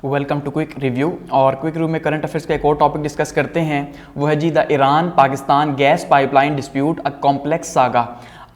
Welcome to quick review. और quick review में current affairs का एक और टॉपिक डिस्कस करते हैं, वो है जी the Iran Pakistan gas pipeline dispute a complex saga.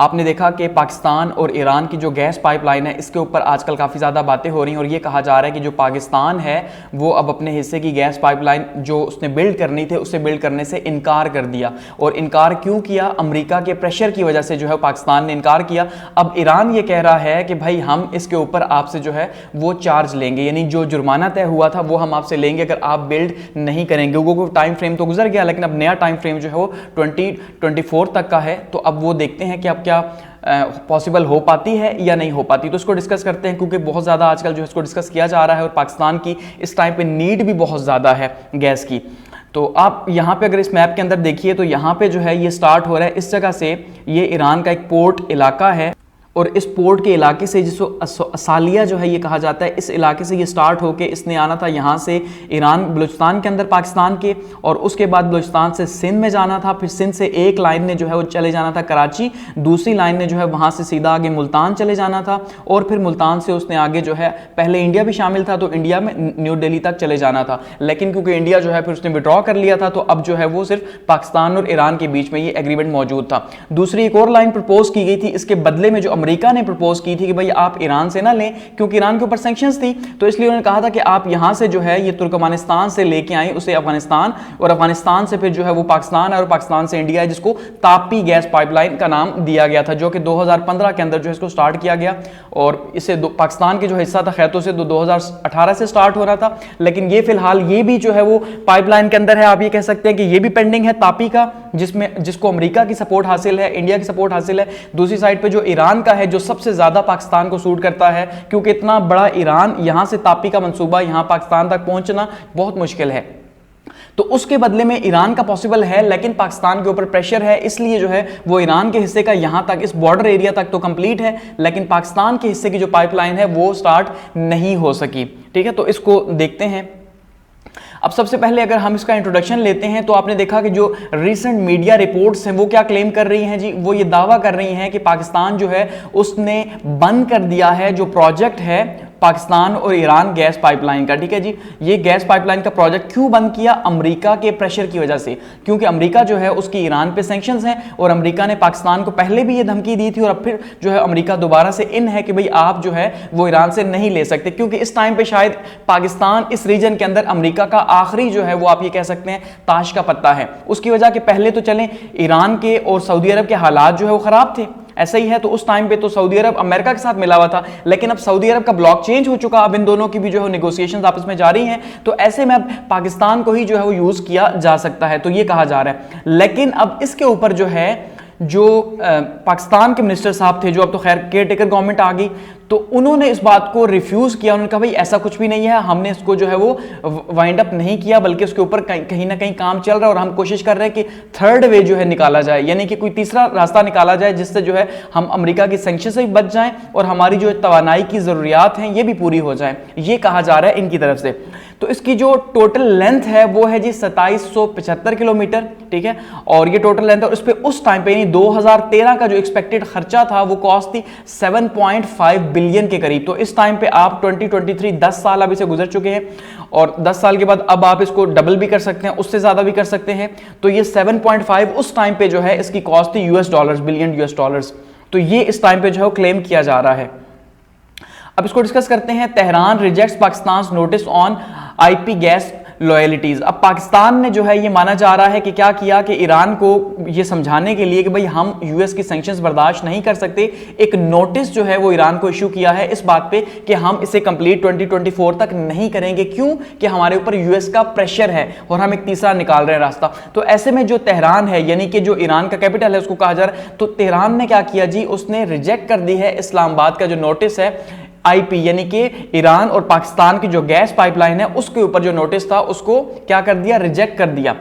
आपने देखा कि पाकिस्तान और ईरान की जो गैस पाइपलाइन है इसके ऊपर आजकल काफ़ी ज़्यादा बातें हो रही हैं और ये कहा जा रहा है कि जो पाकिस्तान है वो अब अपने हिस्से की गैस पाइपलाइन जो उसने बिल्ड करनी थी उससे बिल्ड करने से इनकार कर दिया। और इनकार क्यों किया? अमेरिका के प्रेशर की वजह से जो है पाकिस्तान ने इनकार किया। अब ईरान ये कह रहा है कि भाई हम इसके ऊपर आपसे जो है वो चार्ज लेंगे, यानी जो जुर्माना तय हुआ था वो हम आपसे लेंगे अगर आप बिल्ड नहीं करेंगे। वो टाइम फ्रेम तो गुजर गया, लेकिन अब नया टाइम फ्रेम जो है वो 2024 तक का है। तो अब वो देखते हैं कि अब क्या पॉसिबल हो पाती है या नहीं हो पाती। तो इसको डिस्कस करते हैं, क्योंकि बहुत ज़्यादा आजकल जो है इसको डिस्कस किया जा रहा है और पाकिस्तान की इस टाइम पे नीड भी बहुत ज़्यादा है गैस की। तो आप यहाँ पे अगर इस मैप के अंदर देखिए तो यहाँ पे जो है ये स्टार्ट हो रहा है इस जगह से। ये ईरान का एक पोर्ट इलाका है और इस पोर्ट के इलाके से जिसको असालिया जो है ये कहा जाता है, इस इलाके से ये स्टार्ट होके इसने आना था यहाँ से ईरान बलूचिस्तान के अंदर पाकिस्तान के, और उसके बाद बलूचिस्तान से सिंध में जाना था। फिर सिंध से एक लाइन ने जो है वो चले जाना था कराची, दूसरी लाइन ने जो है वहाँ से सीधा आगे मुल्तान चले जाना था, और फिर मुल्तान से उसने आगे जो है पहले इंडिया भी शामिल था तो इंडिया में न्यू दिल्ली तक चले जाना था। लेकिन क्योंकि इंडिया जो है फिर उसने विड्रॉ कर लिया था तो अब जो है वो सिर्फ पाकिस्तान और ईरान के बीच में ये एग्रीमेंट मौजूद था। दूसरी एक और लाइन प्रपोज की गई थी, इसके बदले में जो अमेरिका ने प्रपोज की थी कि भाई आप ईरान से ना लें, क्योंकि ईरान के ऊपर सैंक्शंस थी, तो इसलिए उन्होंने कहा था कि आप यहां से जो है ये तुर्कमानिस्तान से लेके आए उसे अफगानिस्तान, और अफगानिस्तान से फिर जो है वो पाकिस्तान है, और पाकिस्तान से इंडिया है, जिसको तापी गैस पाइपलाइन का नाम दिया गया था, जो कि 2015 के अंदर जो है इसको स्टार्ट किया गया। और इसे पाकिस्तान के जो हिस्सा था खैतो से 2018 से स्टार्ट हो रहा था, लेकिन ये फिलहाल ये भी जो है वो पाइपलाइन के अंदर है। आप ये कह सकते हैं कि ये भी पेंडिंग है तापी का, जिसको अमेरिका की सपोर्ट हासिल है, इंडिया की सपोर्ट हासिल है। दूसरी साइड पे जो ईरान का है, जो सबसे ज्यादा पाकिस्तान को सूट करता है, क्योंकि इतना बड़ा ईरान, यहां से तापी का मंसूबा यहां पाकिस्तान तक पहुंचना बहुत मुश्किल है। तो उसके बदले में ईरान का पॉसिबल है, लेकिन पाकिस्तान के ऊपर प्रेशर है, इसलिए जो है वो ईरान के हिस्से का यहां तक इस बॉर्डर एरिया तक तो कंप्लीट है, लेकिन पाकिस्तान के हिस्से की जो पाइपलाइन है वो स्टार्ट नहीं हो सकी। ठीक है, तो इसको देखते हैं। अब सबसे पहले अगर हम इसका इंट्रोडक्शन लेते हैं तो आपने देखा कि जो रीसेंट मीडिया रिपोर्ट्स हैं वो क्या क्लेम कर रही हैं जी, वो ये दावा कर रही हैं कि पाकिस्तान जो है उसने बंद कर दिया है जो प्रोजेक्ट है पाकिस्तान और ईरान गैस पाइपलाइन का। ठीक है जी, ये गैस पाइपलाइन का प्रोजेक्ट क्यों बंद किया? अमेरिका के प्रेशर की वजह से, क्योंकि अमेरिका जो है उसकी ईरान पे सैंक्शंस हैं, और अमेरिका ने पाकिस्तान को पहले भी ये धमकी दी थी, और अब फिर जो है अमेरिका दोबारा से इन है कि भाई आप जो है वो ईरान से नहीं ले सकते, क्योंकि इस टाइम पे शायद पाकिस्तान इस रीजन के अंदर अमेरिका का आखिरी जो है वो आप ये कह सकते हैं ताश का पत्ता है। उसकी वजह के पहले तो चलें ईरान के और सऊदी अरब के हालात जो है वो खराब थे, ऐसा ही है। तो उस टाइम पे तो सऊदी अरब अमेरिका के साथ मिला हुआ था, लेकिन अब सऊदी अरब का ब्लॉक चेंज हो चुका, अब इन दोनों की भी जो है नेगोशिएशंस आपस में जारी हैं, तो ऐसे में अब पाकिस्तान को ही जो है वो यूज किया जा सकता है, तो ये कहा जा रहा है। लेकिन अब इसके ऊपर जो है जो पाकिस्तान के मिनिस्टर साहब थे, जो अब तो खैर केयर टेकर गवर्नमेंट आ गई, तो उन्होंने इस बात को रिफ्यूज किया। उन्होंने कहा भाई ऐसा कुछ भी नहीं है, हमने इसको जो है वो वाइंड अप नहीं किया, बल्कि उसके ऊपर कहीं ना कहीं काम चल रहा है, और हम कोशिश कर रहे हैं कि थर्ड वे जो है निकाला जाए, यानी कि कोई तीसरा रास्ता निकाला जाए जिससे जो है हम अमेरिका की सैंक्शन से भी बच जाएं और हमारी जो तवानाई की जरूरियात हैं ये भी पूरी हो जाए, ये कहा जा रहा है इनकी तरफ से। तो इसकी जो टोटल लेंथ है वो है जी 2775 किलोमीटर। ठीक है, और ये टोटल लेंथ है, और उस पे उस टाइम पे यानी 2013 का जो एक्सपेक्टेड खर्चा था वो कॉस्ट थी 7.5 बिलियन के करीब। तो इस टाइम पे आप 2023 10 साल अभी से गुजर चुके हैं, और 10 साल के बाद अब आप इसको डबल भी कर सकते हैं, उससे ज्यादा भी कर सकते हैं। तो ये 7.5 उस टाइम पे जो है इसकी कॉस्ट थी US dollars, billion US dollars. तो ये इस टाइम पे जो है क्लेम किया जा रहा है। अब इसको डिस्कस करते हैं। Tehran rejects Pakistan notice on IP gas loyalties. अब पाकिस्तान ने जो है ये माना जा रहा है कि क्या किया कि ईरान को ये समझाने के लिए कि भाई हम US की सैंक्शंस बर्दाश्त नहीं कर सकते, एक नोटिस जो है वो ईरान को इशू किया है इस बात पे कि हम इसे कंप्लीट 2024 तक नहीं करेंगे। क्यों? कि हमारे ऊपर US का प्रेशर है और हम एक तीसरा निकाल रहे हैं रास्ता। तो ऐसे में जो तेहरान है, यानी कि जो ईरान का कैपिटल है उसको कहा जा रहा है, तो तेहरान ने क्या किया जी, उसने रिजेक्ट कर दी है इस्लामाबाद का जो नोटिस है IP, यानी कि ईरान और पाकिस्तान की जो गैस पाइपलाइन है उसके ऊपर जो नोटिस था उसको क्या कर दिया, रिजेक्ट कर दिया।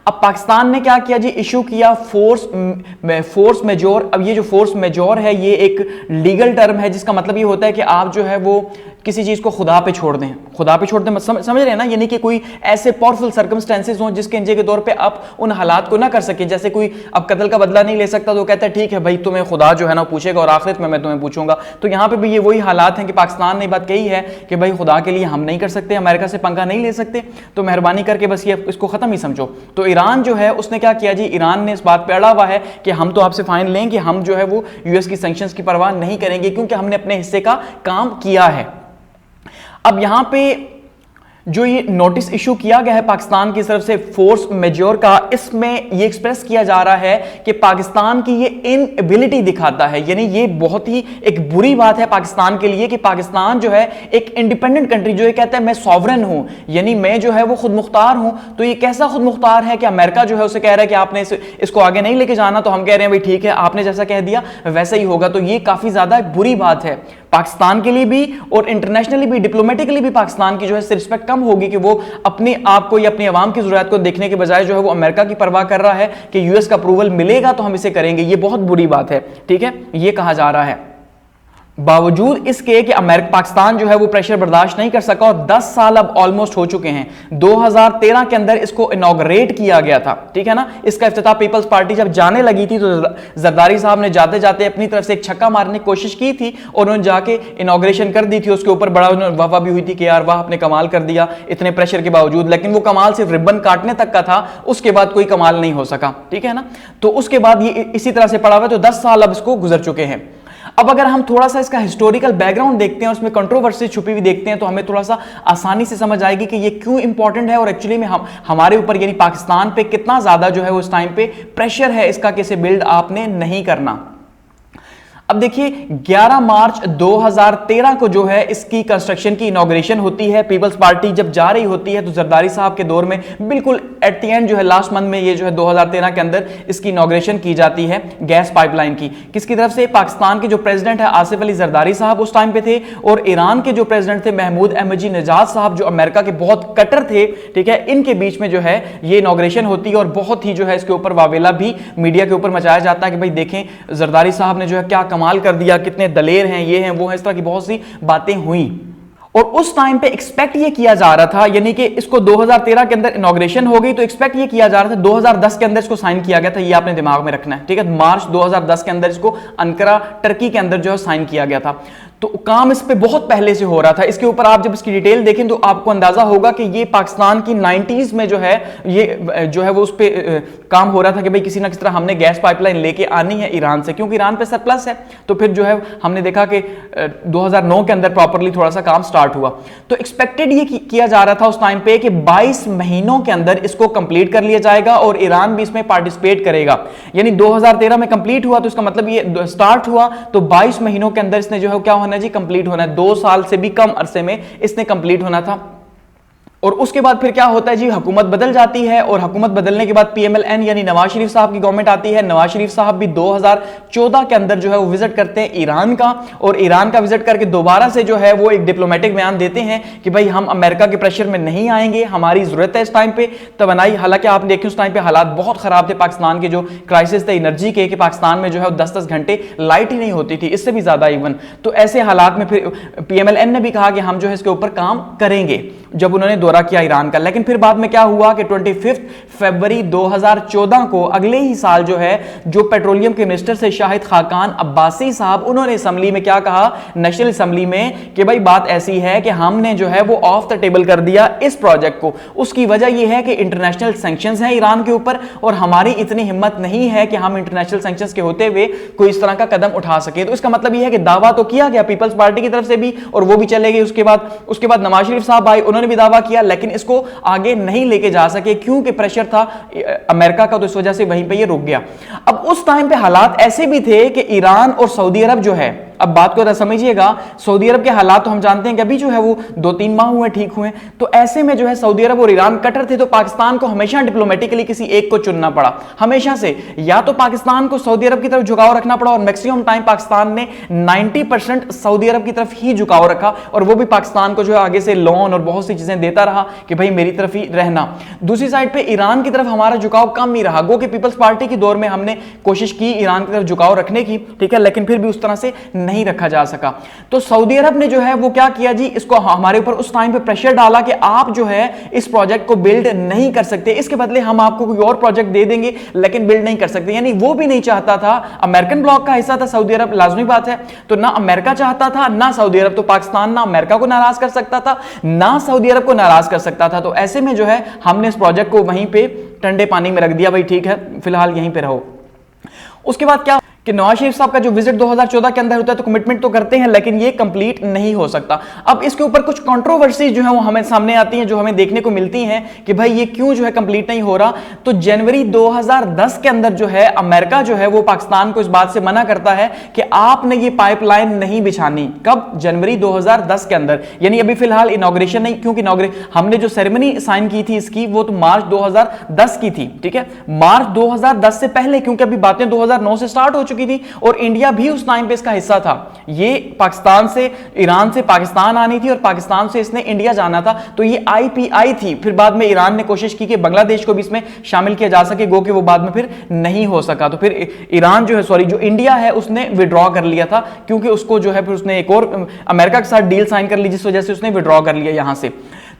अब पाकिस्तान ने क्या किया जी, इशू किया फोर्स मेजोर। अब ये जो फोर्स मेजोर है ये एक लीगल टर्म है जिसका मतलब ये होता है कि आप जो है वो किसी चीज को खुदा पे छोड़ दें, खुदा पे छोड़ दें, समझ रहे हैं ना, यानी कि कोई ऐसे पावरफुल सर्कमस्टेंसेस हों जिसके इंजे के तौर पे आप उन हालात को ना कर सके। जैसे कोई अब कत्ल का बदला नहीं ले सकता तो कहता है ठीक है भाई तुम्हें खुदा जो है ना पूछेगा और आखिरत में मैं तुम्हें पूछूंगा। तो यहाँ पे भी ये वही हालात हैं कि पाकिस्तान ने बात कही है कि भाई खुदा के लिए हम नहीं कर सकते, अमेरिका से पंगा नहीं ले सकते, तो मेहरबानी करके बस ये इसको खत्म ही समझो। तो ईरान जो है उसने क्या किया जी, ईरान ने इस बात पे अड़ा हुआ है कि हम तो आपसे फाइन लेंगे, हम जो है वो यूएस की सैंक्शंस की परवाह नहीं करेंगे क्योंकि हमने अपने हिस्से का काम किया है। अब यहां पे जो ये नोटिस इशू किया गया है पाकिस्तान की तरफ से फोर्स मेजोर का, इसमें ये एक्सप्रेस किया जा रहा है कि पाकिस्तान की ये इनएबिलिटी दिखाता है, यानी ये बहुत ही एक बुरी बात है पाकिस्तान के लिए कि पाकिस्तान जो है एक इंडिपेंडेंट कंट्री जो ये कहता है मैं सॉवरन हूं, यानी मैं जो है वो खुद मुख्तार हूं। तो ये कैसा खुद मुख्तार है कि अमेरिका जो है उसे कह रहा है कि आपने इसको आगे नहीं लेके जाना, तो हम कह रहे हैं भाई ठीक है आपने जैसा कह दिया वैसा ही होगा। तो ये काफी ज्यादा बुरी बात है पाकिस्तान के लिए भी और इंटरनेशनली भी, डिप्लोमेटिकली भी पाकिस्तान की जो है रिस्पेक्ट कम होगी कि वो अपने आप को या अपनी आवाम की जरूरत को देखने के बजाय जो है वो अमेरिका की परवाह कर रहा है कि यूएस का अप्रूवल मिलेगा तो हम इसे करेंगे। ये बहुत बुरी बात है, ठीक है, ये कहा जा रहा है। बावजूद इसके कि अमेरिका पाकिस्तान जो है वो प्रेशर बर्दाश्त नहीं कर सका और 10 साल अब ऑलमोस्ट हो चुके हैं। 2013 के अंदर इसको इनॉग्रेट किया गया था, ठीक है ना। इसका इफ्तिताह पीपल्स पार्टी जब जाने लगी थी तो जरदारी साहब ने जाते जाते अपनी तरफ से एक छक्का मारने की कोशिश की थी और उन्होंने जाके इनॉग्रेशन कर दी थी। उसके ऊपर बड़ा वाह भी हुई थी कि यार वाह आपने कमाल कर दिया इतने प्रेशर के बावजूद, लेकिन वो कमाल सिर्फ रिबन काटने तक का था, उसके बाद कोई कमाल नहीं हो सका, ठीक है ना। तो उसके बाद ये इसी तरह से पड़ा हुआ, तो 10 साल अब इसको गुजर चुके हैं। अब अगर हम थोड़ा सा इसका हिस्टोरिकल बैकग्राउंड देखते हैं और उसमें कंट्रोवर्सी छुपी हुई देखते हैं तो हमें थोड़ा सा आसानी से समझ आएगी कि ये क्यों इंपॉर्टेंट है और एक्चुअली में हमारे ऊपर यानी पाकिस्तान पे कितना ज्यादा जो है उस टाइम पे प्रेशर है इसका कि इसे बिल्ड आपने नहीं करना। अब देखिए 11 मार्च 2013 को जो है इसकी कंस्ट्रक्शन की इनॉग्रेशन होती है। पीपल्स पार्टी जब जा रही होती है तो जरदारी साहब के दौर में बिल्कुल एट द एंड जो है लास्ट मंथ में ये जो है 2013 के अंदर इसकी इनॉग्रेशन की जाती है गैस पाइपलाइन की। किसकी तरफ से? पाकिस्तान के जो प्रेसिडेंट है आसिफ अली जरदारी साहब उस टाइम पे थे और ईरान के जो प्रेसिडेंट थे महमूद अहमदीनेजाद साहब जो अमेरिका के बहुत कट्टर थे, ठीक है, इनके बीच में जो है ये इनॉग्रेशन होती है और बहुत ही जो है इसके ऊपर वावेला भी मीडिया के ऊपर मचाया जाता है कि भाई देखें जरदारी साहब ने जो है क्या कमाल कर दिया, कितने दलेर हैं, ये हैं वो हैं, इस तरह की बहुत सी बातें हुई। और उस टाइम पे एक्सपेक्ट ये किया जा रहा था, यानी कि इसको 2013 के अंदर इनॉग्रेशन हो गई तो एक्सपेक्ट ये किया जा रहा था 2010 के अंदर इसको साइन किया गया था। ये आपने दिमाग में रखना है, ठीक है। मार्च 2010 के अंदर इसको अंकारा टर्की के अंदर जो है साइन किया गया था। तो काम इस पे बहुत पहले से हो रहा था। इसके ऊपर आप जब इसकी डिटेल देखें तो आपको अंदाजा होगा कि ये पाकिस्तान की 90s में जो है ये जो है वो उस पे काम हो रहा था कि भाई किसी ना किसी तरह हमने गैस पाइपलाइन लेके आनी है ईरान से, क्योंकि ईरान पे सरप्लस है। तो फिर जो है हमने देखा कि 2009 के अंदर प्रॉपरली थोड़ा सा काम स्टार्ट हुआ। तो एक्सपेक्टेड ये किया जा रहा था उस टाइम पे कि 22 महीनों के अंदर इसको कंप्लीट कर लिया जाएगा और ईरान भी इसमें पार्टिसिपेट करेगा। यानी 2013 में कंप्लीट हुआ तो इसका मतलब ये स्टार्ट हुआ तो 22 महीनों के अंदर इसने जो है क्या जी कंप्लीट होना है। 2 साल से भी कम अरसे में इसने कंप्लीट होना था। और उसके बाद फिर क्या होता है जी, हुकूमत बदल जाती है और हुकूमत बदलने के बाद PMLN यानी नवाज शरीफ साहब की गवर्नमेंट आती है। नवाज शरीफ साहब भी 2014 के अंदर जो है वो विजिट करते हैं ईरान का और ईरान का विजिट करके दोबारा से जो है वो एक डिप्लोमेटिक बयान देते हैं कि भाई हम अमेरिका के प्रेशर में नहीं आएंगे, हमारी जरूरत है इस टाइम पे तवानाई। हालांकि आप देखें उस टाइम पे हालात बहुत खराब थे पाकिस्तान के, जो क्राइसिस थे एनर्जी के, कि पाकिस्तान में जो है 10-10 घंटे लाइट ही नहीं होती थी, इससे भी ज्यादा इवन। तो ऐसे हालात में फिर PMLN ने भी कहा कि हम जो है इसके ऊपर काम करेंगे जब उन्होंने दौरा किया ईरान का। लेकिन फिर बाद में क्या हुआ कि 25 फरवरी 2014 को अगले ही साल जो है जो पेट्रोलियम के मिनिस्टर से शाहिद खाकान अब्बासी साहब, उन्होंने असेंबली में क्या कहा, नेशनल असेंबली में, कि भाई बात ऐसी है कि हमने जो है वो ऑफ द टेबल कर दिया इस प्रोजेक्ट को। उसकी वजह यह है कि इंटरनेशनल सैंक्शंस हैं ईरान के ऊपर और हमारी इतनी हिम्मत नहीं है कि हम इंटरनेशनल सैंक्शंस के होते हुए कोई इस तरह का कदम उठा सके। तो इसका मतलब यह है कि दावा तो किया गया पीपल्स पार्टी की तरफ से भी और वो भी चले गए। उसके बाद नवाज शरीफ साहब आए, उन्होंने भी दावा किया, लेकिन इसको आगे नहीं लेके जा सके क्योंकि प्रेशर था अमेरिका का, तो इस वजह से वहीं पे ये रुक गया। अब उस टाइम पे हालात ऐसे भी थे कि ईरान और सऊदी अरब जो है, अब बात को समझिएगा, सऊदी अरब के हालात तो हम जानते हैं कि अभी जो है वो 2-3 माह हुए ठीक हुए। तो ऐसे में जो है सऊदी अरब और ईरान कट्टर थे, तो पाकिस्तान को हमेशा डिप्लोमेटिकली किसी एक को चुनना पड़ा हमेशा से। या तो पाकिस्तान को सऊदी अरब की तरफ झुकाव रखना पड़ा और मैक्सिमम टाइम पाकिस्तान ने 90% सऊदी अरब की तरफ ही झुकाव रखा और वो भी पाकिस्तान को जो है आगे से लोन और बहुत सी चीजें देता रहा कि भाई मेरी तरफ ही रहना। दूसरी साइड पे ईरान की तरफ हमारा झुकाव कम ही रहा। गो कि पीपल्स पार्टी की दौर में हमने कोशिश की ईरान की तरफ झुकाव रखने की, ठीक है, लेकिन फिर भी उस तरह से नहीं रखा जा सका। तो सऊदी अरब ने जो है वो क्या किया जी, इसको हमारे ऊपर उस टाइम पे प्रेशर डाला कि आप जो है इस प्रोजेक्ट को बिल्ड नहीं कर सकते, इसके बदले हम आपको कोई और प्रोजेक्ट दे देंगे लेकिन बिल्ड नहीं कर सकते। यानी वो भी नहीं चाहता था, अमेरिकन ब्लॉक का हिस्सा था सऊदी अरब, लाजमी बात है, तो ना अमेरिका चाहता था ना सऊदी अरब, तो पाकिस्तान ना अमेरिका को नाराज कर सकता था ना सऊदी अरब को नाराज कर सकता था। तो ऐसे में जो है हमने इस प्रोजेक्ट को वहीं पे ठंडे पानी में रख दिया, भाई ठीक है फिलहाल यहीं पे रहो। उसके बाद क्या कि नवाज शरीफ साहब का जो विजिट 2014 के अंदर होता है तो कमिटमेंट तो करते हैं लेकिन ये कंप्लीट नहीं हो सकता। अब इसके ऊपर कुछ कंट्रोवर्सी जो है वो हमें सामने आती हैं, जो हमें देखने को मिलती हैं कि भाई ये क्यों जो है कंप्लीट नहीं हो रहा। तो जनवरी 2010 के अंदर जो है अमेरिका जो है वो पाकिस्तान को इस बात से मना करता है कि आपने ये पाइपलाइन नहीं बिछानी। कब? जनवरी 2010 के अंदर, यानी अभी फिलहाल इनॉग्रेशन नहीं, क्योंकि हमने जो सेरेमनी साइन की थी इसकी वो तो मार्च 2010 की थी, ठीक है, मार्च 2010 से पहले, क्योंकि अभी बातें 2009 से स्टार्ट हो चुकी थी और इंडिया भी उस टाइम पे इसका हिस्सा था। ये पाकिस्तान से, ईरान से पाकिस्तान आनी थी और पाकिस्तान से इसने इंडिया जाना था, तो ये आईपीआई थी। फिर बाद में ईरान ने कोशिश की कि बांग्लादेश को भी इसमें शामिल किया जा सके, गो कि वो बाद में फिर नहीं हो सका। तो फिर ईरान जो है, सॉरी जो इंडिया है उसने विड्रॉ कर लिया था, क्योंकि उसको जो है फिर उसने एक और अमेरिका के साथ डील साइन कर ली, जिस वजह से उसने विड्रॉ कर लिया यहां से।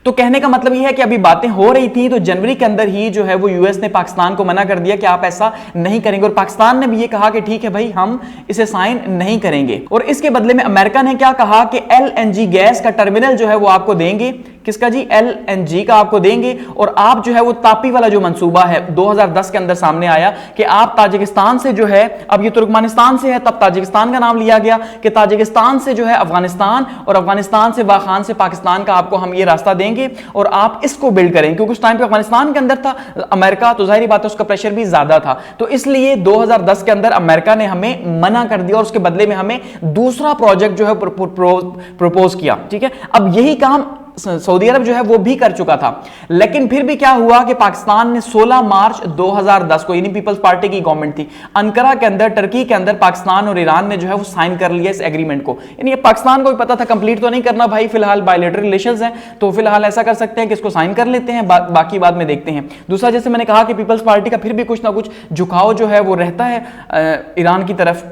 तो कहने का मतलब यह है कि अभी बातें हो रही थी तो जनवरी के अंदर ही जो है वो यूएस ने पाकिस्तान को मना कर दिया कि आप ऐसा नहीं करेंगे, और पाकिस्तान ने भी ये कहा कि ठीक है भाई हम इसे साइन नहीं करेंगे। और इसके बदले में अमेरिका ने क्या कहा कि एलएनजी गैस का टर्मिनल जो है वो आपको देंगे। किसका जी? एलएनजी का आपको देंगे। और आप जो है वो तापी वाला जो मंसूबा है 2010 के अंदर सामने आया कि आप ताजिकिस्तान से जो है, अब ये तुर्कमानिस्तान से है तब ताजिकिस्तान का नाम लिया गया कि ताजिकिस्तान से जो है अफगानिस्तान और अफगानिस्तान से वाखान से पाकिस्तान का आपको हम ये रास्ता देंगे और आप इसको बिल्ड करेंगे। क्योंकि उस टाइम पे अफगानिस्तान के अंदर था अमेरिका, तो जाहिर बात है उसका प्रेशर भी ज्यादा था, तो इसलिए 2010 के अंदर अमेरिका ने हमें मना कर दिया और उसके बदले में हमें दूसरा प्रोजेक्ट जो है प्रपोज किया, ठीक है। अब यही काम सऊदी अरब जो है वो भी कर चुका था, लेकिन फिर भी क्या हुआ कि पाकिस्तान ने 16 मार्च 2010 को, यानी पीपल्स पार्टी की गवर्नमेंट थी, अंकारा के अंदर, टर्की के अंदर पाकिस्तान और ईरान ने जो है वो साइन कर लिया इस एग्रीमेंट को। यानी पाकिस्तान को भी पता था कंप्लीट तो नहीं करना भाई, फिलहाल बायलैटरल रिलेशंस हैं, तो फिलहाल ऐसा कर सकते हैं कि इसको साइन कर लेते हैं, बाकी बाद में देखते हैं। दूसरा, जैसे मैंने कहा कि पीपल्स पार्टी का फिर भी कुछ ना कुछ झुकाव जो है वो रहता है ईरान की तरफ।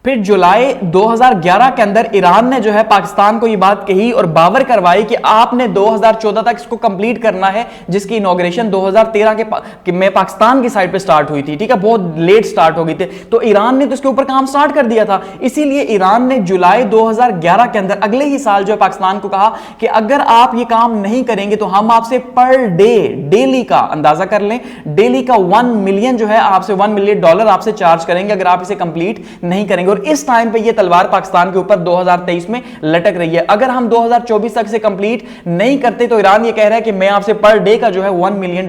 फिर जुलाई 2011 के अंदर ईरान ने जो है पाकिस्तान को ये बात कही और बावर करवाई कि आपने 2014 तक इसको कंप्लीट करना है, जिसकी इनॉग्रेशन 2013 में पाकिस्तान की साइड पे स्टार्ट हुई थी, ठीक है, बहुत लेट स्टार्ट हो गई थी, तो ईरान ने तो इसके ऊपर काम स्टार्ट कर दिया था। इसीलिए ईरान ने जुलाई 2011 के अंदर अगले ही साल जो है पाकिस्तान को कहा कि अगर आप ये काम नहीं करेंगे तो हम आपसे पर डे, डेली का अंदाजा कर लें, डेली का 1 मिलियन जो है आपसे $1 मिलियन आपसे चार्ज करेंगे अगर आप इसे कंप्लीट नहीं करेंगे। और इस टाइम पे ये तलवार पाकिस्तान के ऊपर 2023 में लटक रही है। अगर हम 2024 तक से कंप्लीट नहीं करते तो ईरान ये कह रहा है कि मैं आपसे पर डे का जो है $1 मिलियन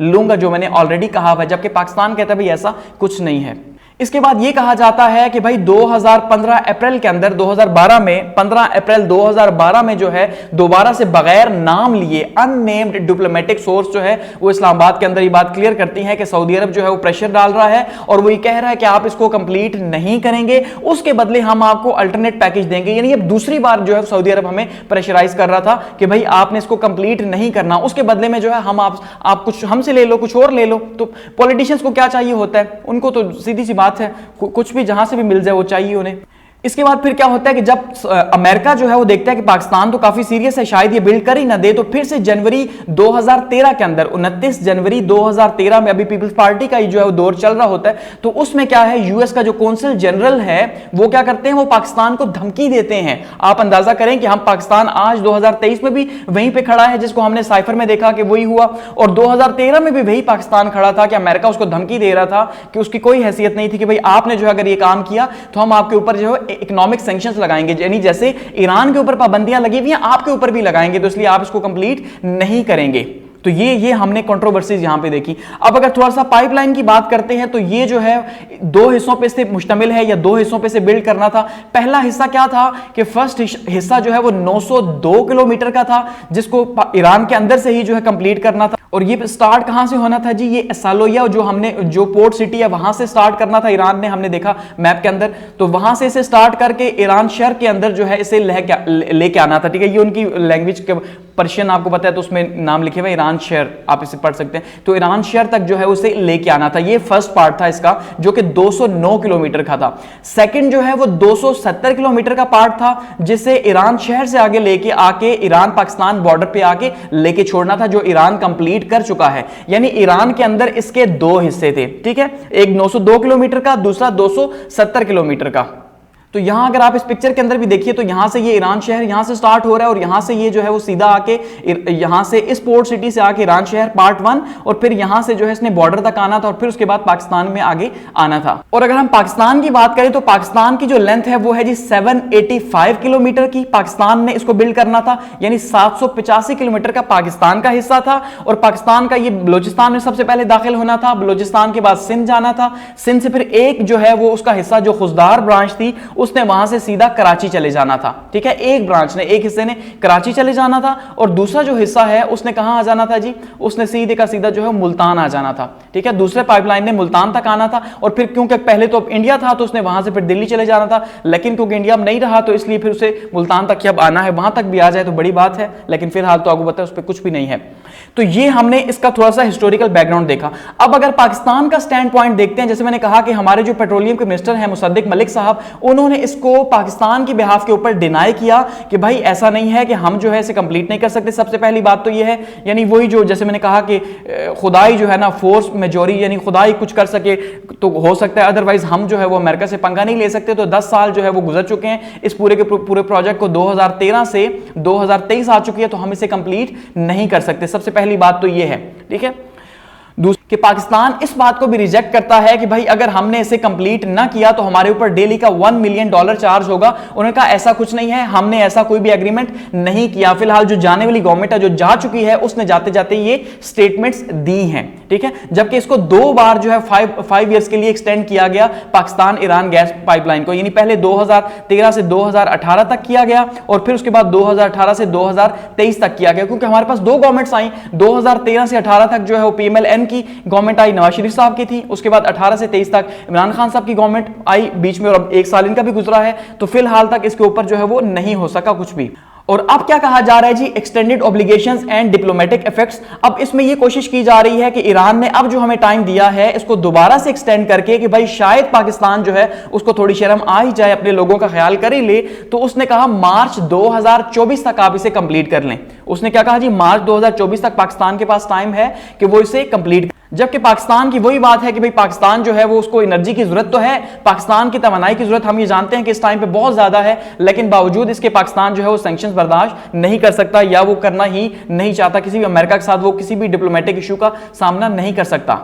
लूंगा, जो मैंने ऑलरेडी कहा हुआ है, जबकि पाकिस्तान कहता है भाई ऐसा कुछ नहीं है। इसके बाद यह कहा जाता है कि भाई 2015 अप्रैल के अंदर 2012 में 15 अप्रैल 2012 में जो है दोबारा से बगैर नाम लिए अननेम्ड डिप्लोमेटिक सोर्स जो है वो इस्लामाबाद के अंदर ये बात क्लियर करती है कि सऊदी अरब जो है वो प्रेशर डाल रहा है और वो ये कह रहा है कि आप इसको कंप्लीट नहीं करेंगे, उसके बदले हम आपको अल्टरनेट पैकेज देंगे। यानी अब दूसरी बार जो है सऊदी अरब हमें प्रेशराइज कर रहा था कि भाई आपने इसको कंप्लीट नहीं करना, उसके बदले में जो है हम आप कुछ हमसे ले लो, कुछ और ले लो। तो पॉलिटिशियंस को क्या चाहिए होता है, उनको तो सीधी सी बात है कुछ भी जहां से भी मिल जाए वो चाहिए उन्हें। इसके बाद फिर क्या होता है कि जब अमेरिका जो है वो देखता है कि पाकिस्तान तो काफी सीरियस है, शायद ये बिल्ड कर ही ना दे, तो फिर से जनवरी 2013 के अंदर 29 जनवरी 2013 में, अभी पीपल्स पार्टी का ही जो है वो दौर चल रहा होता है, तो उसमें क्या है यूएस का जो कौंसिल जनरल है वो क्या करते हैं, वो पाकिस्तान को धमकी देते हैं। आप अंदाजा करें कि हम पाकिस्तान आज 2023 में भी वहीं पे खड़ा है जिसको हमने साइफर में देखा कि वही हुआ, और 2013 में भी वही पाकिस्तान खड़ा था कि अमेरिका उसको धमकी दे रहा था कि उसकी कोई हैसियत नहीं थी कि भाई आपने जो है अगर ये काम किया तो हम आपके ऊपर जो है इकोनॉमिक सैंक्शंस लगाएंगे, यानी जैसे ईरान के ऊपर पाबंदियां लगी हुई हैं आपके ऊपर भी लगाएंगे, तो इसलिए आप इसको कंप्लीट नहीं करेंगे। तो ये हमने कंट्रोवर्सीज यहां पे देखी। अब अगर थोड़ा सा पाइपलाइन की बात करते हैं तो ये जो है 2 हिस्सों पे से मुश्तमिल है या 2 हिस्सों पे से बिल्ड करना था। पहला हिस्सा क्या था कि फर्स्ट हिस्सा जो है वो 902 किलोमीटर का था जिसको ईरान के अंदर से ही जो है कंप्लीट करना था, और ये स्टार्ट कहां से होना था जी, ये सालोया जो पोर्ट सिटी है वहां से स्टार्ट करना था ईरान ने, हमने देखा मैप के अंदर, तो वहां से इसे स्टार्ट करके ईरान शहर के अंदर जो है इसे लेके आना था, ठीक है, ये उनकी लैंग्वेज के पर्शियन आपको पता है तो उसमें नाम लिखे हुए ईरान शहर, आप इसे पढ़ सकते हैं। तो ईरान शहर तक जो है उसे लेके आना था, ये फर्स्ट पार्ट था इसका, जो कि 209 किलोमीटर का था। सेकंड जो है वो 270 किलोमीटर का पार्ट था, जिसे ईरान शहर से आगे लेके आके ईरान पाकिस्तान बॉर्डर पे आके लेके छोड़ना था, जो ईरान कंप्लीट कर चुका है। यानी ईरान के अंदर इसके दो हिस्से थे, ठीक है, एक 902 किलोमीटर का, दूसरा 270 किलोमीटर का। तो यहां अगर आप इस पिक्चर के अंदर भी देखिए तो यहां से ये ईरान शहर यहां से स्टार्ट हो रहा है, और यहां से ये जो है वो सीधा आके यहां से इस पोर्ट सिटी से आके ईरान शहर पार्ट 1, और फिर यहां से जो है इसने बॉर्डर तक आना था, और फिर उसके बाद पाकिस्तान में आगे आना था। और अगर हम पाकिस्तान की बात करें तो पाकिस्तान की जो लेंथ है वो है जी 785 किलोमीटर की, पाकिस्तान ने इसको बिल्ड करना था, यानी 785 किलोमीटर का पाकिस्तान का हिस्सा था। और पाकिस्तान का ये बलोचिस्तान में सबसे पहले दाखिल होना था, बलोचिस्तान के बाद सिंध जाना था, सिंध से फिर एक जो है वो उसका हिस्सा जो खुजदार ब्रांच थी उसने वहां से सीधा कराची चले जाना था, ठीक है, एक ब्रांच ने, एक हिस्से ने कराची चले जाना था, और दूसरा जो हिस्सा है उसने कहां आ जाना था जी, उसने सीधे का सीधा जो है मुल्तान आ जाना था, ठीक है, दूसरे पाइपलाइन ने मुल्तान तक आना था। और फिर क्योंकि पहले तो इंडिया था तो उसने वहां से फिर दिल्ली चले जाना था, लेकिन क्योंकि इंडिया में नहीं रहा तो इसलिए फिर उसे मुल्तान तक अब आना है, वहां तक भी आ जाए तो बड़ी बात है, लेकिन फिलहाल तो आपको पता है उस पर कुछ भी नहीं है। तो ये हमने इसका थोड़ा सा हिस्टोरिकल बैकग्राउंड देखा। अब अगर पाकिस्तान का स्टैंड पॉइंट देखते हैं, जैसे मैंने कहा कि हमारे जो पेट्रोलियम के मिनिस्टर हैं मुसद्दिक मलिक साहब, उन्होंने इसको पाकिस्तान की बिहाफ के ऊपर डिनाई किया कि भाई ऐसा नहीं है कि हम जो है इसे कंप्लीट नहीं कर सकते। सबसे पहली बात तो ये है, यानी वही जो जैसे मैंने कहा कि खुदाई जो है ना, फोर्स मेजोरी, यानी खुदाई कुछ कर सके तो हो सकता है, अदरवाइज हम जो है वो अमेरिका से पंगा नहीं ले सकते। तो 10 साल जो है वो गुजर चुके हैं इस पूरे के पूरे प्रोजेक्ट को, 2013 से 2023 आ चुकी है, तो हम इसे कंप्लीट नहीं कर सकते। सबसे पहली बात तो ये है, ठीक है। कि पाकिस्तान इस बात को भी रिजेक्ट करता है कि भाई अगर हमने इसे कंप्लीट ना किया तो हमारे ऊपर डेली का $1 मिलियन चार्ज होगा। उन्होंने कहा ऐसा कुछ नहीं है, हमने ऐसा कोई भी एग्रीमेंट नहीं किया। फिलहाल जो जाने वाली गवर्नमेंट है, जो जा चुकी है, उसने जाते जाते ये स्टेटमेंट्स दी हैं, ठीक है। जबकि इसको 2 बार जो है 5 ईयर्स के लिए एक्सटेंड किया गया पाकिस्तान ईरान गैस पाइपलाइन को, यानी पहले 2013 से 2018 तक किया गया, और फिर उसके बाद 2018 से 2023 तक किया गया, क्योंकि हमारे पास 2 गवर्नमेंट्स आई। 2013 से 18 तक जो है वो PMLN की गवर्नमेंट आई, नवाज शरीफ साहब की थी। उसके बाद 18 से 23 तक इमरान खान साहब की गवर्नमेंट आई बीच में, और अब 1 साल इनका भी गुजरा है। तो फिलहाल तक इसके ऊपर जो है वो नहीं हो सका कुछ भी। और अब क्या कहा जा रहा है जी, extended obligations and diplomatic effects. अब इसमें यह कोशिश की जा रही है कि ईरान ने अब जो हमें टाइम दिया है इसको दोबारा से एक्सटेंड करके कि भाई शायद पाकिस्तान जो है उसको थोड़ी शर्म आ ही जाए, अपने लोगों का ख्याल कर ही ले। तो उसने कहा मार्च 2024 तक आप इसे कंप्लीट कर लें। उसने क्या कहा जी, मार्च 2024 तक पाकिस्तान के पास टाइम है कि वो इसे कंप्लीट। जबकि पाकिस्तान की वही बात है कि भाई पाकिस्तान जो है वो उसको एनर्जी की जरूरत तो है, पाकिस्तान की तवानाई की जरूरत हम ये जानते हैं कि इस टाइम पे बहुत ज्यादा है, लेकिन बावजूद इसके पाकिस्तान जो है वो सैंक्शंस बर्दाश्त नहीं कर सकता, या वो करना ही नहीं चाहता। किसी भी अमेरिका के साथ वो किसी भी डिप्लोमेटिक इशू का सामना नहीं कर सकता।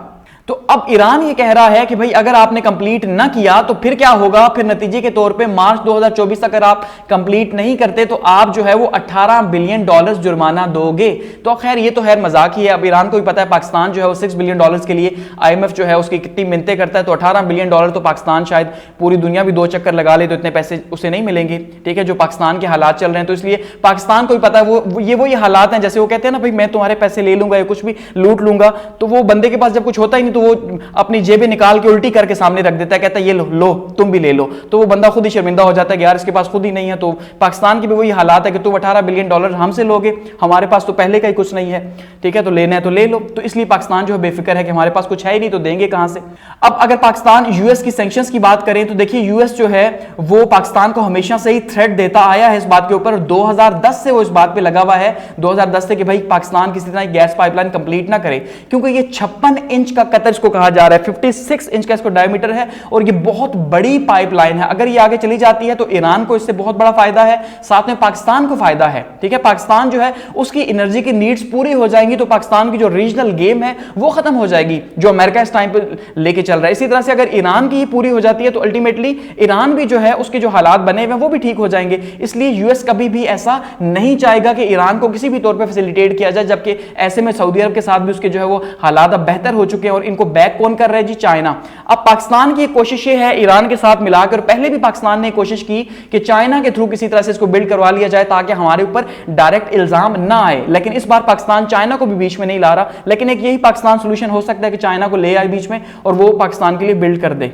तो अब ईरान ये कह रहा है कि भाई अगर आपने कंप्लीट ना किया तो फिर क्या होगा, फिर नतीजे के तौर पे मार्च 2024 तक अगर आप कंप्लीट नहीं करते तो आप जो है वो $18 बिलियन जुर्माना दोगे। तो खैर ये तो खैर मजाक ही है। अब ईरान को भी पता है पाकिस्तान जो है वो $6 बिलियन के लिए IMF जो है उसकी कितनी मिन्नतें करता है, तो $18 बिलियन तो पाकिस्तान शायद पूरी दुनिया भी 2 चक्कर लगा ले तो इतने पैसे उसे नहीं मिलेंगे, ठीक है, जो पाकिस्तान के हालात चल रहे हैं। तो इसलिए पाकिस्तान को भी पता है वो ये हालात हैं, जैसे वो कहते हैं ना भाई मैं तुम्हारे पैसे ले लूंगा या कुछ भी लूट लूंगा, तो वो बंदे के पास जब कुछ होता ही नहीं तो वो अपनी जेबें निकाल के उल्टी करके सामने रख देता है, कहता है ये लो तुम भी ले लो। तो वो बंदा खुद ही शर्मिंदा हो जाता है कि यार इसके पास खुद ही नहीं है। तो पाकिस्तान की भी वही हालात है कि तुम $18 बिलियन हमसे लोगे, हमारे पास तो पहले का ही कुछ नहीं है, ठीक है, तो लेना है तो ले लो। तो इसलिए पाकिस्तान जो है बेफिक्र है कि हमारे पास कुछ है ही नहीं तो देंगे कहां से। अब अगर पाकिस्तान यूएस की सैंक्शंस की बात करें तो देखिए यूएस जो है वो पाकिस्तान को हमेशा से ही थ्रेट देता आया है इस बात के ऊपर। 2010 से वो इस बात पे लगा हुआ है, 2010 से कि भाई पाकिस्तान किसी तरह गैस पाइपलाइन कंप्लीट ना करे, क्योंकि ये 56 इंच का कतर इसको कहा जा रहा है, 56 इंच का इसको डायमीटर है, और ये बहुत बड़ी पाइपलाइन है। अगर ये आगे चली जाती है तो ईरान को इससे बहुत बड़ा फायदा है, साथ में पाकिस्तान को फायदा है, ठीक है। पाकिस्तान जो है उसकी एनर्जी की नीड्स पूरी हो जाएंगी, तो पाकिस्तान की जो रीजनल गेम है वो खत्म हो जाएगी जो अमेरिका इस टाइम पे लेके चल रहा है। इसी तरह से अगर ईरान की पूरी हो जाती है तो अल्टीमेटली ईरान भी जो है उसके जो हालात बने हुए हैं वो भी ठीक हो जाएंगे। इसलिए यूएस कभी भी ऐसा नहीं चाहेगा कि ईरान को किसी भी तौर पे फैसिलिटेट किया जाए, जबकि ऐसे में सऊदी अरब के साथ भी उसके जो है वो हालात अब बेहतर हो चुके हैं, और इनको बैक कौन कर रहा है जी, चाइना। अब पाकिस्तान की कोशिश ये है ईरान के साथ मिलाकर, पहले भी पाकिस्तान ने कोशिश की कि चाइना के थ्रू किसी तरह से इसको बिल्ड करवा लिया जाए ताकि हमारे ऊपर डायरेक्ट इल्जाम ना आए, लेकिन इस बार पाकिस्तान चाइना को भी बीच में नहीं ला रहा। लेकिन एक यही पाकिस्तान सोल्यूशन हो सकता है कि चाइना को ले आए बीच में और वो पाकिस्तान के लिए बिल्ड कर दे।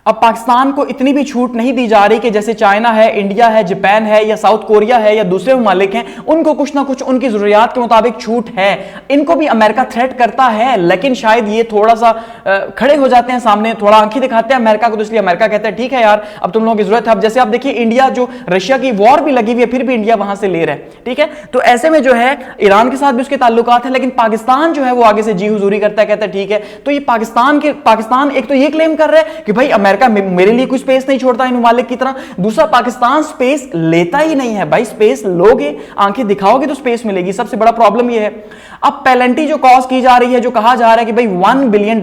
अब पाकिस्तान को इतनी भी छूट नहीं दी जा रही कि जैसे चाइना है, इंडिया है, जापान है या साउथ कोरिया है या दूसरे ममालिक हैं, उनको कुछ ना कुछ उनकी जरूरियात के मुताबिक छूट है। इनको भी अमेरिका थ्रेट करता है, लेकिन शायद ये थोड़ा सा खड़े हो जाते हैं सामने, थोड़ा आंखें दिखाते हैं अमेरिका को, तो इसलिए अमेरिका कहता है ठीक है यार, अब तुम लोगों की जरूरत है। अब जैसे आप देखिए इंडिया, जो रशिया की वॉर भी लगी हुई है, फिर भी इंडिया वहां से ले रहा है, ठीक है। तो ऐसे में जो है ईरान के साथ भी उसके ताल्लुकात है, लेकिन पाकिस्तान जो है वो आगे से जी हुजूरी करता है, कहता है ठीक है। तो ये पाकिस्तान एक तो ये क्लेम कर रहा है कि भाई अमेरिका मेरे लिए कोई स्पेस नहीं छोड़ता इन ममालिक की तरह, दूसरा पाकिस्तान स्पेस लेता ही नहीं है। भाई स्पेस लोगे, आंखें दिखाओगे तो स्पेस मिलेगी, सबसे बड़ा प्रॉब्लम ये है। अब पेनल्टी जो कॉस्ट की जा रही है, जो कहा जा रहा है कि भाई $1 मिलियन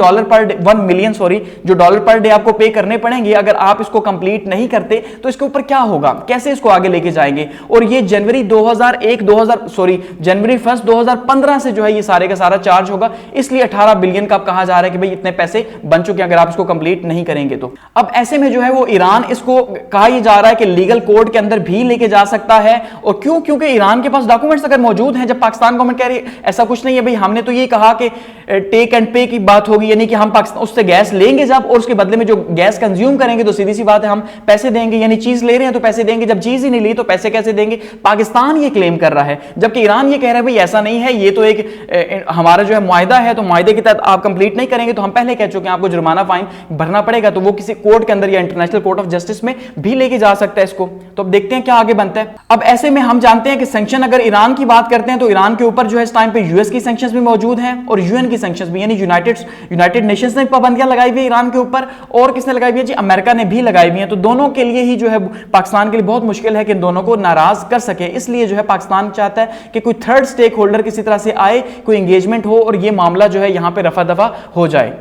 जो डॉलर पर डे आपको पे करने पड़ेंगे अगर आप इसको कंप्लीट नहीं करते, तो इसके ऊपर क्या होगा, कैसे इसको आगे लेके जाएंगे। और ये जनवरी 1 2015 से जो है ये सारे का सारा चार्ज होगा, इसलिए 18 बिलियन का कहा जा रहा है कि भाई इतने पैसे बन चुके हैं अगर आप इसको कंप्लीट नहीं करेंगे तो। अब ऐसे में जो है वो ईरान, इसको कहा यह जा रहा है कि लीगल कोर्ट के अंदर भी लेके जा सकता है। और क्यों? क्योंकि ईरान के पास डॉक्यूमेंट्स अगर मौजूद हैं, जब पाकिस्तान गवर्नमेंट कह रही है ऐसा कुछ नहीं है भाई, हमने तो ये कहा कि टेक एंड पे की बात होगी, यानी कि हम पाकिस्तान उससे गैस लेंगे जब, और उसके बदले में जो गैस कंज्यूम करेंगे तो सीधी सी बात है हम पैसे देंगे, यानी चीज ले रहे हैं तो पैसे देंगे, जब चीज ही नहीं ली तो पैसे कैसे देंगे। पाकिस्तान ये क्लेम कर रहा है, जबकि ईरान ये कह रहा है भाई ऐसा नहीं है, ये तो एक हमारा जो है मुआहदा है, तो मुआहदे के तहत आप कंप्लीट नहीं करेंगे तो हम पहले कह चुके हैं आपको जुर्माना फाइन भरना पड़ेगा। तो वो किसी कोर्ट के अंदर या इंटरनेशनल कोर्ट ऑफ जस्टिस में भी लेके जा सकता है इसको। तो अब देखते हैं क्या आगे बनता है। अब ऐसे में हम जानते हैं कि सैंक्शन, अगर ईरान की बात करते हैं तो ईरान के ऊपर जो है इस टाइम पे यूएस की सैंक्शंस भी मौजूद हैं और यूएन की सैंक्शंस भी, यानी यूनाइटेड नेशंस ने पाबंदियां लगाई हुई है ईरान के ऊपर। और किसने लगाई हुई है जी? अमेरिका ने भी लगाई हुई है। तो दोनों के लिए ही जो है पाकिस्तान के लिए बहुत मुश्किल है कि इन दोनों को नाराज कर सके। इसलिए जो है पाकिस्तान चाहता है कि कोई थर्ड स्टेक होल्डर किसी तरह से आए, कोई एंगेजमेंट हो और ये मामला जो है यहां पे रफा दफा हो जाए।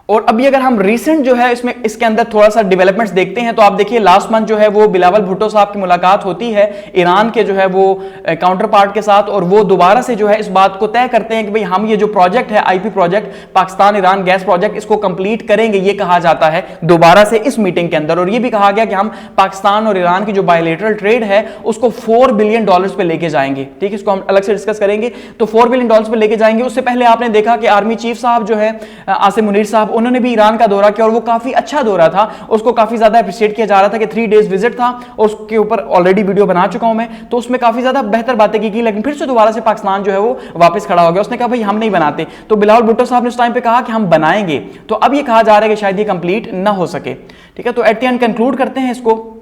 और अभी अगर हम रिसेंट जो है इसके अंदर थोड़ा सा डेवलपमेंट्स देखते हैं तो आप देखिए लास्ट मंथ जो है वो बिलावल भुट्टो साहब की मुलाकात होती है ईरान के जो है वो काउंटर पार्ट के साथ, और वो दोबारा से जो है इस बात को तय करते हैं कि भाई हम ये जो प्रोजेक्ट है IP project, Pakistan Iran gas project, इसको कंप्लीट करेंगे, ये कहा जाता है दोबारा से इस मीटिंग के अंदर। और ये भी कहा गया कि हम पाकिस्तान और ईरान की जो बायलैटरल ट्रेड है उसको $4 बिलियन पे लेके जाएंगे, ठीक है, इसको हम अलग से डिस्कस करेंगे। तो $4 बिलियन पे लेके जाएंगे। उससे पहले आपने देखा कि आर्मी चीफ साहब जो है आसिम मुनीर साहब, उन्होंने भी ईरान का दौरा किया और वो काफी अच्छा दौरा था, उसको काफी ज्यादा अप्रिशिएट किया जा रहा था कि 3 डेज विजिट था, और उसके ऊपर ऑलरेडी वीडियो बना चुका हूं मैं, तो उसमें काफी ज्यादा बेहतर बातें की। लेकिन फिर से दोबारा से पाकिस्तान जो है वो वापस खड़ा हो गया, उसने कहा भाई हम नहीं बनाते। तो बिलावल भुट्टो साहब ने उस टाइम पे कहा कि हम बनाएंगे। तो अब ये कहा जा रहा है कि शायद ये कंप्लीट ना हो सके, ठीक है। तो एट द एंड कंक्लूड करते हैं इसको।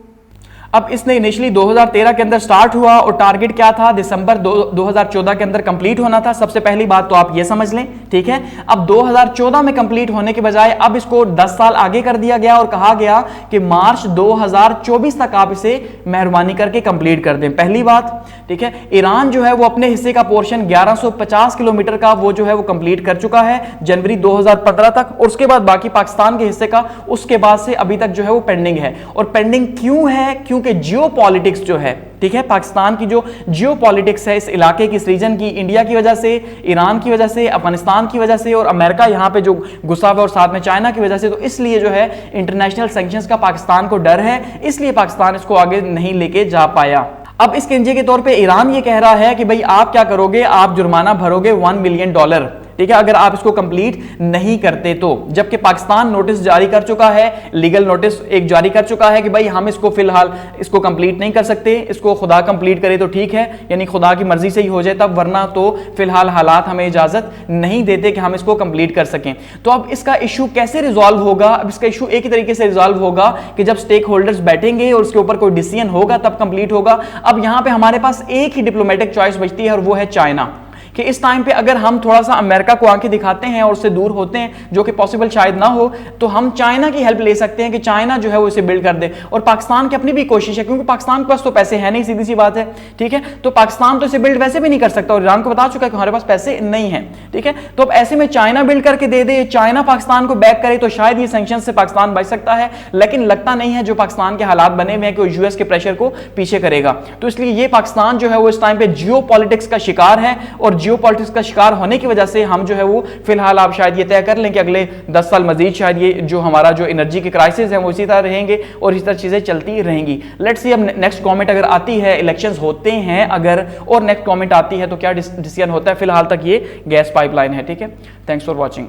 अब इसने इनिशियली 2013 के अंदर स्टार्ट हुआ और टारगेट क्या था? दिसंबर 2014 के अंदर कंप्लीट होना था। सबसे पहली बात तो आप ये समझ लें, ठीक है। अब 2014 में कंप्लीट होने के बजाय अब इसको 10 साल आगे कर दिया गया और कहा गया कि मार्च 2024 तक आप इसे मेहरबानी करके कंप्लीट कर दें, पहली बात, ठीक है। ईरान जो है वो अपने हिस्से का पोर्शन 1150 किलोमीटर का वो जो है वो कंप्लीट कर चुका है जनवरी 2015 तक, और उसके बाद बाकी पाकिस्तान के हिस्से का उसके बाद से अभी तक जो है वो पेंडिंग है। और पेंडिंग क्यों है? क्योंकि जियोपॉलिटिक्स जो है, ठीक है, पाकिस्तान की जो जियोपॉलिटिक्स है इस इलाके की, इस रीजन की, इंडिया की वजह से, ईरान की वजह से, अफगानिस्तान की वजह से और अमेरिका यहां पे जो गुस्सा है और साथ में चाइना की वजह से, तो इसलिए जो है इंटरनेशनल सैंक्शंस का पाकिस्तान को डर है, इसलिए पाकिस्तान इसको आगे नहीं लेके जा पाया। अब इस किंजे के तौर पे ईरान ये कह रहा है कि भाई आप क्या करोगे? आप जुर्माना भरोगे $1 मिलियन, ठीक है, अगर आप इसको कंप्लीट नहीं करते तो। जबकि पाकिस्तान नोटिस जारी कर चुका है, लीगल नोटिस एक जारी कर चुका है कि भाई हम इसको फिलहाल इसको कंप्लीट नहीं कर सकते, इसको खुदा कंप्लीट करे तो ठीक है, यानी खुदा की मर्जी से ही हो जाए तब, वरना तो फिलहाल हालात हमें इजाजत नहीं देते कि हम इसको कंप्लीट कर सकें। तो अब इसका इशू कैसे रिजॉल्व होगा? अब इसका इशू एक ही तरीके से रिजॉल्व होगा कि जब स्टेक होल्डर्स बैठेंगे और उसके ऊपर कोई डिसीजन होगा तब कंप्लीट होगा। अब यहां पे हमारे पास एक ही डिप्लोमेटिक चॉइस बचती है और वो है चाइना, कि इस टाइम पे अगर हम थोड़ा सा अमेरिका को आंखें दिखाते हैं और उससे दूर होते हैं, जो कि पॉसिबल शायद ना हो, तो हम चाइना की हेल्प ले सकते हैं कि चाइना जो है वो इसे बिल्ड कर दे। और पाकिस्तान की अपनी भी कोशिश है, क्योंकि पाकिस्तान के पास तो पैसे हैं नहीं, सीधी सी बात है, ठीक है। तो पाकिस्तान तो इसे बिल्ड वैसे भी नहीं कर सकता और ईरान को बता चुका है कि हमारे पास पैसे नहीं है, ठीक है। तो अब ऐसे में चाइना बिल्ड करके दे दे, चाइना पाकिस्तान को बैक करे, तो शायद ये सैंक्शन से पाकिस्तान बच सकता है। लेकिन लगता नहीं है, जो पाकिस्तान के हालात बने हुए हैं, कि यूएस के प्रेशर को पीछे करेगा। तो इसलिए ये पाकिस्तान जो है वो इस टाइम पे जियो पॉलिटिक्स का शिकार है, और जियो पॉलिटिक्स का शिकार होने की वजह से हम जो है वो फिलहाल आप शायद ये तय कर लें कि अगले 10 साल मजीद शायद ये जो हमारा जो एनर्जी के क्राइसिस है वो इसी तरह रहेंगे और इस तरह चीजें चलती रहेंगी। लेट्स सी अब नेक्स्ट कमेंट अगर आती है, इलेक्शंस होते हैं अगर, और नेक्स्ट कमेंट आती है तो क्या डिसीजन होता है। फिलहाल तक ये गैस पाइपलाइन है, ठीक है। Thanks for watching.